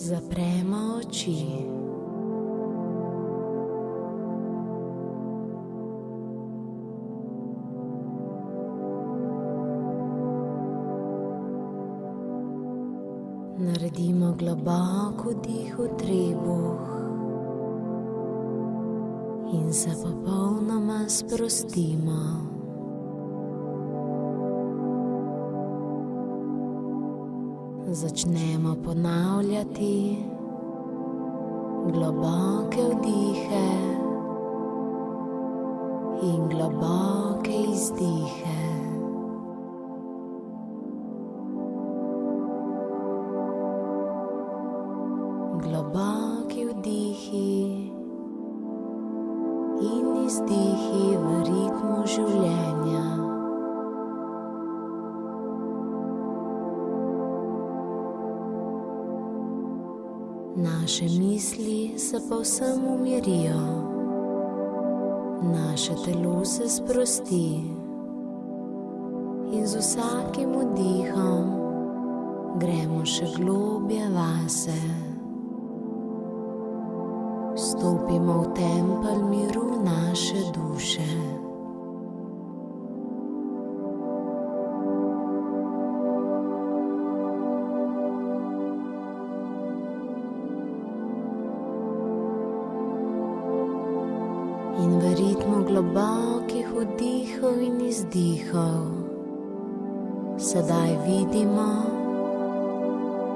Zapremo oči. Naredimo globok vdih v trebuh in se popolnoma sprostimo. Začnemo ponavljati globoke vdihe in globoke izdihe. Globoki vdihi in izdihi v ritmu življenja. Naše misli se povsem umirijo, naše telo se sprosti in z vsakim vdihom gremo še globje vase. Vstopimo v tempelj miru naše duše. In v ritmu globokih vdihov in izdihov sedaj vidimo,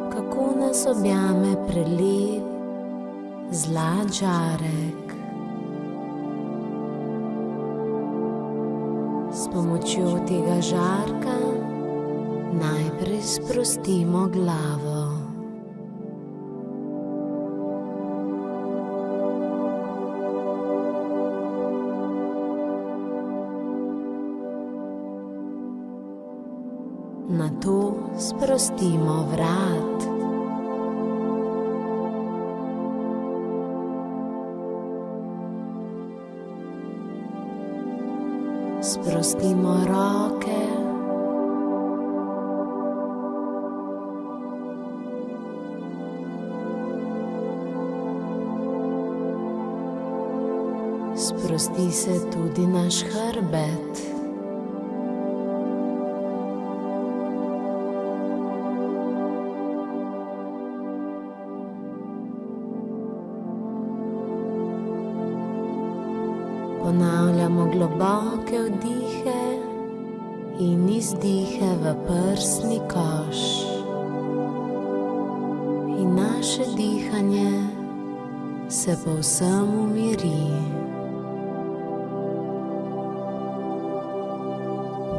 kako nas objame prelep zlat žarek. S pomočjo tega žarka najprej sprostimo glavo. Nato sprostimo vrat. Sprostimo roke. Sprosti se tudi naš hrbet. Ponavljamo globoke vdihe in izdihe v prsni koš. In naše dihanje se povsem umiri.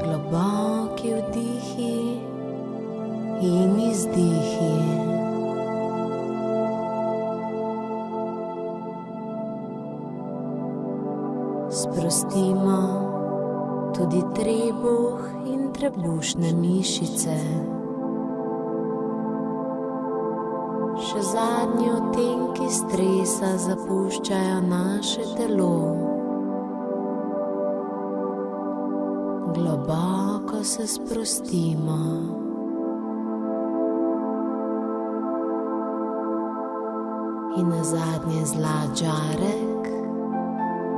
Globoki vdihi in izdihi. Sprostimo tudi trebuh in trebušne mišice. Še zadnji odtenki stresa zapuščajo naše telo. Globoko se sprostimo. In nazadnje zlat žarek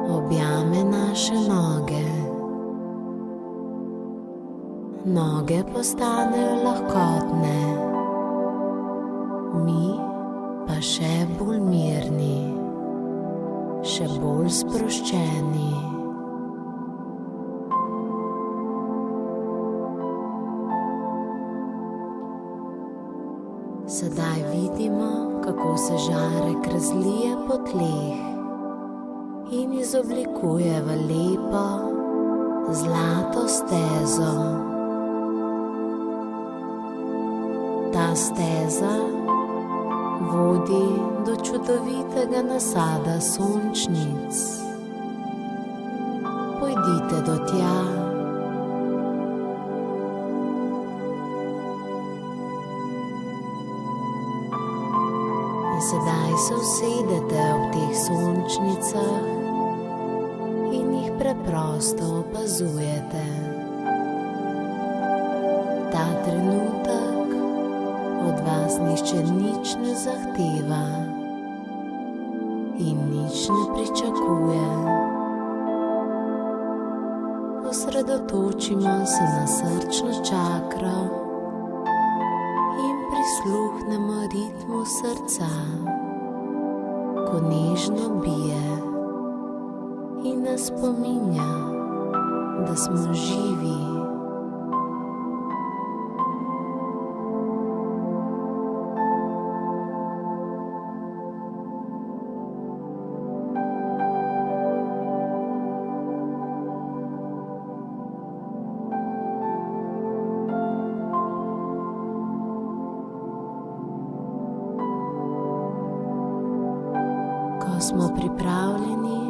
objame naše noge. Noge postanejo lahkotne, mi pa še bolj mirni, še bolj sproščeni. Sedaj vidimo, kako se žarek razlije po tleh in izoblikuje v lepo, zlato stezo. Ta steza vodi do čudovitega nasada sončnic. Pojdite do tja. In sedaj se usedete ob teh sončnicah in jih preprosto opazujete. Ta trenutek od od vas nihče nič ne zahteva in nič ne pričakuje. Osredotočimo se na srčno čakro in prisluhnemo ritmu srca, ko nežno bije in nas spominja, da smo živi. Ko smo pripravljeni,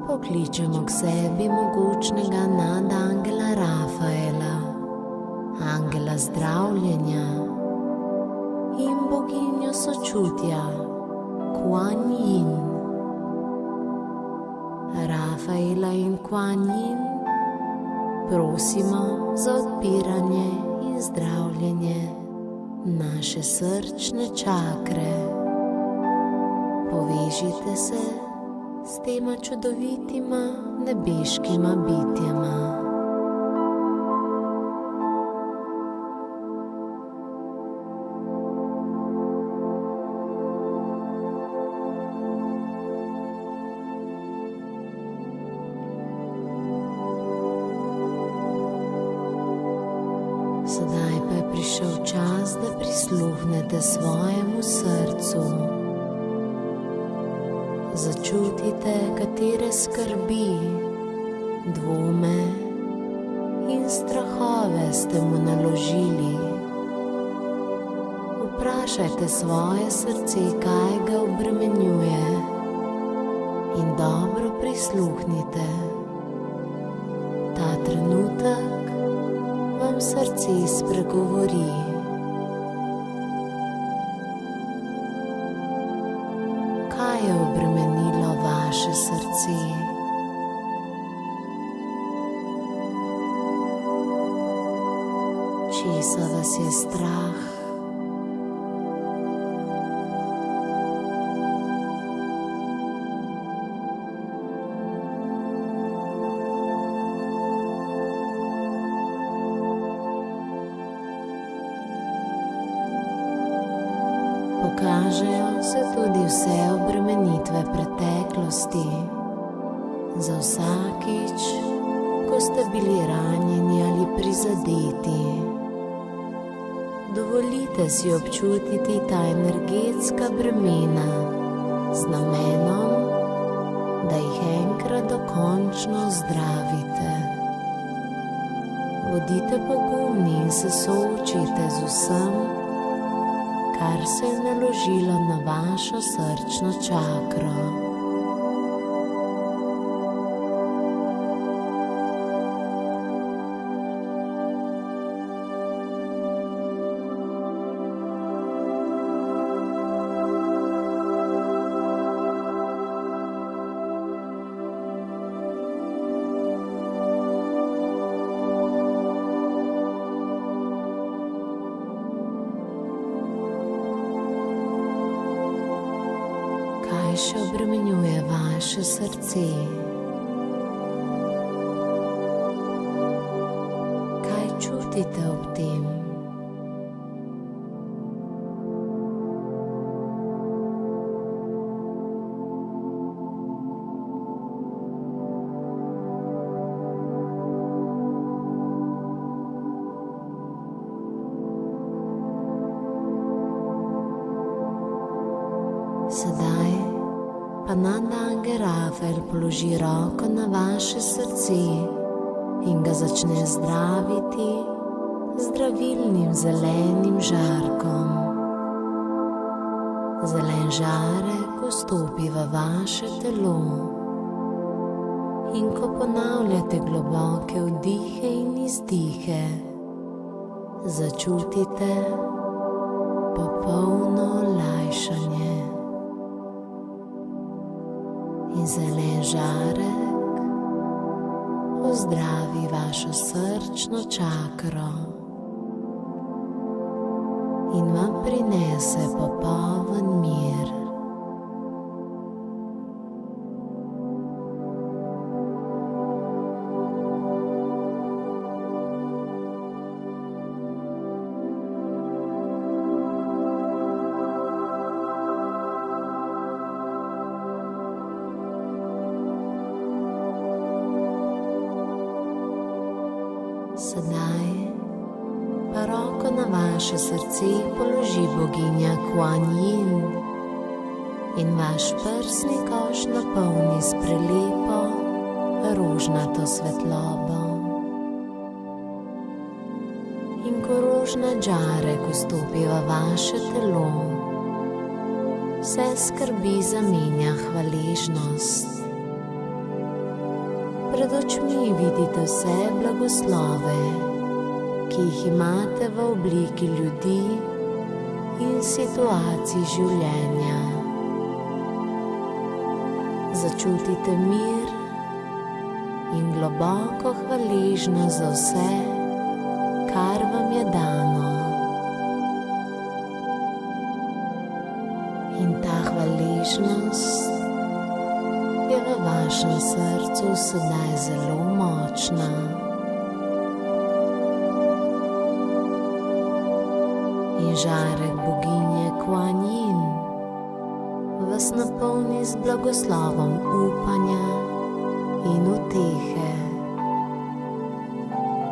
pokličemo k sebi mogočnega nadangela Rafaela, angela zdravljenja in boginjo sočutja Kuan Yin. Rafaela in Kuan Yin prosimo za odpiranje in zdravljenje naše srčne čakre. Povežite se s tema čudovitima nebeškima bitjema. Sedaj pa je prišel čas, da prisluhnete svojemu srcu. Začutite, katere skrbi, dvome in strahove ste mu naložili. Vprašajte svoje srce, kaj ga obremenjuje, in dobro prisluhnite. Ta trenutek vam srce spregovori. Kaj je obremenilo vaše srce? Česa vas je strah? Pokažejo se tudi vse obremenitve preteklosti. Za vsakič, ko ste bili ranjeni ali prizadeti, dovolite si občutiti ta energetska bremena z namenom, da jih enkrat dokončno zdravite. Bodite pogumni in se soočite z vsem, kar se je naložilo na vašo srčno čakro. Kaj še obremenjuje vaše srce? Kaj čutite ob tem? Sedaj pa nadangel Rafael položi roko na vaše srce in ga začne zdraviti z zdravilnim zelenim žarkom. Zelen žarek vstopi v vaše telo in ko ponavljate globoke vdihe in izdihe, začutite popolno olajšanje. In zelen žarek ozdravi vašo srčno čakro in vam prinese popoln mir. Sedaj pa roko na vaše srce položi boginja Kuan Yin in vaš prsni koš napolni s prelepo rožnato svetlobo. In ko rožna žarek vstopi v vaše telo, vse skrbi zamenja hvaležnost. Pred očmi vidite vse blagoslove, ki jih imate v obliki ljudi in situacij življenja. Začutite mir in globoko hvaležnost za vse, kar vam je dano. In ta hvaležnost je v vašem srcu sedaj zelo močna. In žarek boginje Kuan Yin vas napolni z blagoslovom upanja in utehe.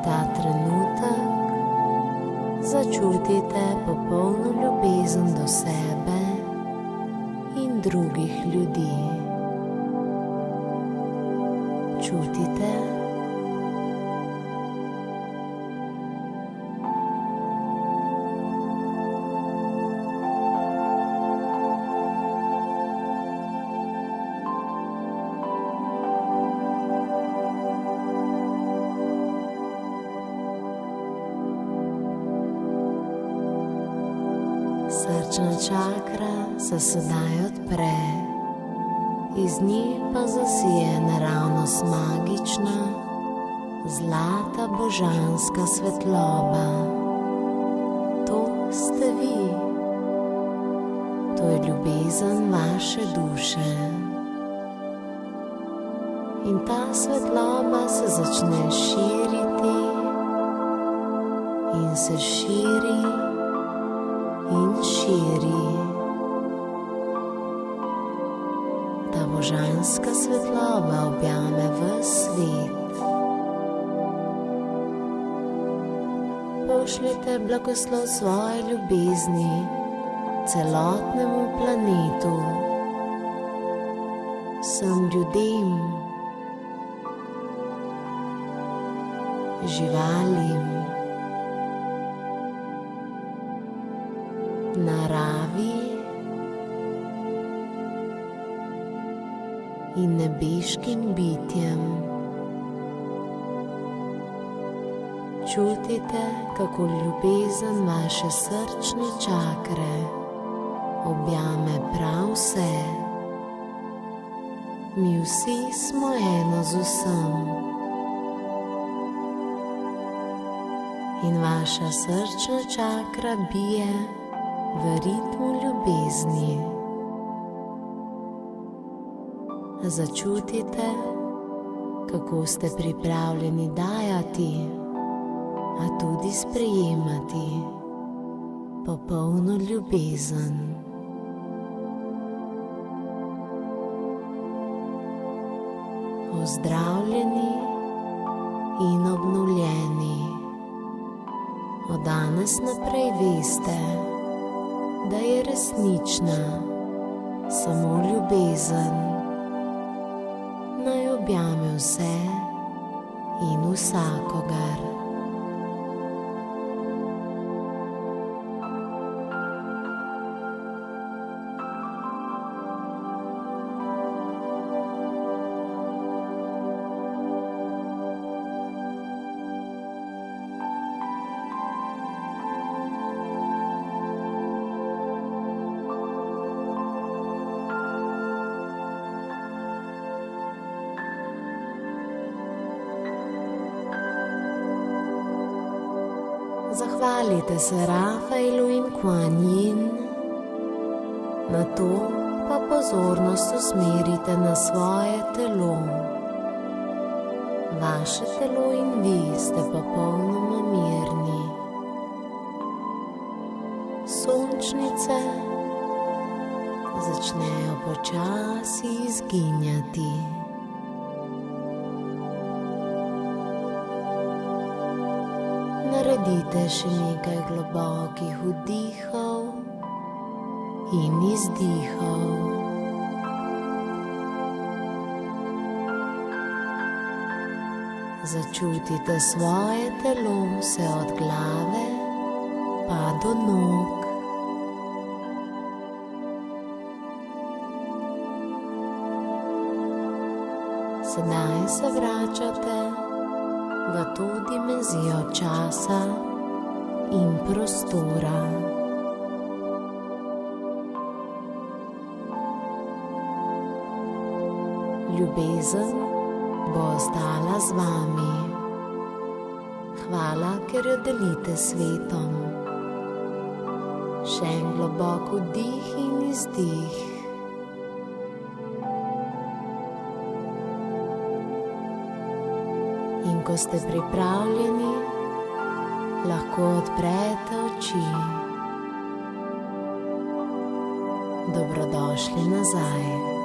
Ta trenutek začutite popolno ljubezen do sebe in drugih ljudi. Čutite, srčna čakra se sedaj odpre. Iz nje pa zasije naravnost magična, zlata božanska svetloba. To ste vi. To je ljubezen vaše duše. In ta svetloba se začne širiti in se širi in širi. Ta božanska svetloba objame ves svet. Pošljite blagoslov svoje ljubezni celotnemu planetu, vsem ljudem, živalim, naravi in nebeškim bitjem. Čutite, kako ljubezen vaše srčne čakre objame prav vse. Mi vsi smo eno z vsem. In vaša srčna čakra bije v ritmu ljubezni. Začutite, kako ste pripravljeni dajati, a tudi sprejemati popolno ljubezen. Ozdravljeni in obnovljeni. Od danes naprej veste, da je resnična samo ljubezen. Naj objame vse in vsakogar. Zahvalite se Rafaelu in Kuan Yin, nato pa pozornost usmerite na svoje telo. Vaše telo in vi ste popolnoma mirni. Sončnice začnejo počasi izginjati. Naredite še nekaj globokih vdihov in izdihov. Začutite svoje telo vse od glave pa do nog. Sedaj se vračate v to dimenzijo časa in prostora. Ljubezen bo ostala z vami. Hvala, ker jo delite s svetom. Še en globok vdih in izdih. In ko ste pripravljeni, lahko odprete oči. Dobrodošli nazaj.